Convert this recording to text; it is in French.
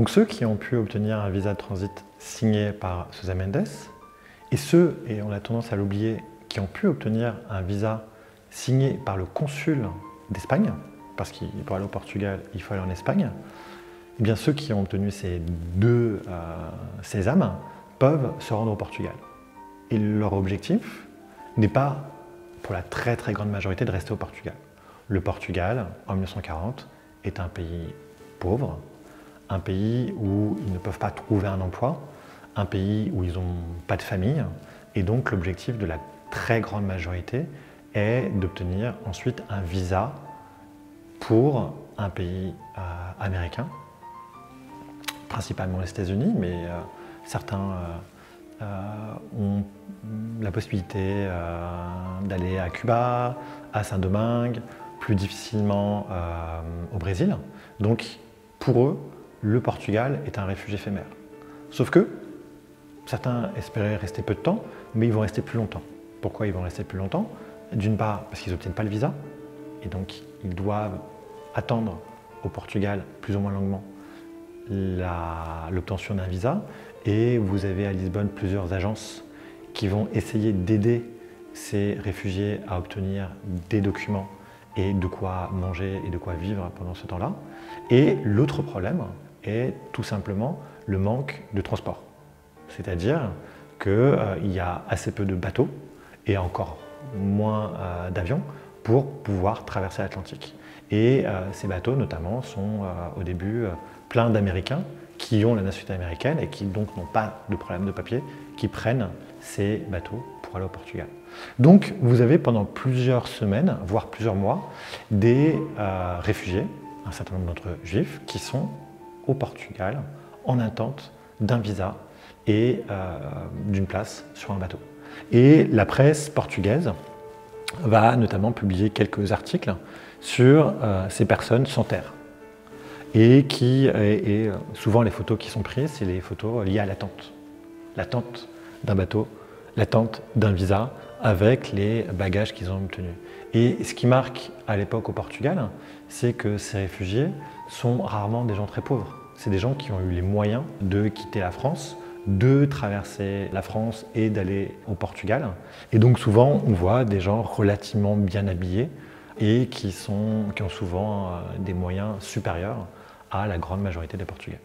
Donc ceux qui ont pu obtenir un visa de transit signé par Sousa Mendes, et ceux, et on a tendance à l'oublier, qui ont pu obtenir un visa signé par le consul d'Espagne, parce qu'il pour aller au Portugal, il faut aller en Espagne, eh bien ceux qui ont obtenu ces deux sésames peuvent se rendre au Portugal. Et leur objectif n'est pas, pour la très très grande majorité, de rester au Portugal. Le Portugal, en 1940, est un pays pauvre, un pays où ils ne peuvent pas trouver un emploi, un pays où ils n'ont pas de famille, et donc l'objectif de la très grande majorité est d'obtenir ensuite un visa pour un pays américain, principalement les États-Unis, mais certains ont la possibilité d'aller à Cuba, à Saint-Domingue, plus difficilement au Brésil. Donc pour eux, le Portugal est un refuge éphémère. Sauf que certains espéraient rester peu de temps, mais ils vont rester plus longtemps. Pourquoi ils vont rester plus longtemps? D'une part, parce qu'ils n'obtiennent pas le visa, et donc ils doivent attendre au Portugal plus ou moins longuement l'obtention d'un visa. Et vous avez à Lisbonne plusieurs agences qui vont essayer d'aider ces réfugiés à obtenir des documents et de quoi manger et de quoi vivre pendant ce temps-là. Et l'autre problème est tout simplement le manque de transport. C'est-à-dire qu'il y a assez peu de bateaux et encore moins d'avions pour pouvoir traverser l'Atlantique. Et ces bateaux notamment sont au début pleins d'Américains qui ont la nationalité américaine et qui donc n'ont pas de problème de papier, qui prennent ces bateaux pour aller au Portugal. Donc vous avez pendant plusieurs semaines, voire plusieurs mois, des réfugiés, un certain nombre d'entre eux juifs, qui sont au Portugal en attente d'un visa et d'une place sur un bateau. Et la presse portugaise va notamment publier quelques articles sur ces personnes sans terre. Et souvent les photos qui sont prises, c'est les photos liées à l'attente d'un bateau, l'attente d'un visa avec les bagages qu'ils ont obtenus. Et ce qui marque à l'époque au Portugal, c'est que ces réfugiés sont rarement des gens très pauvres. C'est des gens qui ont eu les moyens de quitter la France, de traverser la France et d'aller au Portugal. Et donc souvent, on voit des gens relativement bien habillés et qui ont souvent des moyens supérieurs à la grande majorité des Portugais.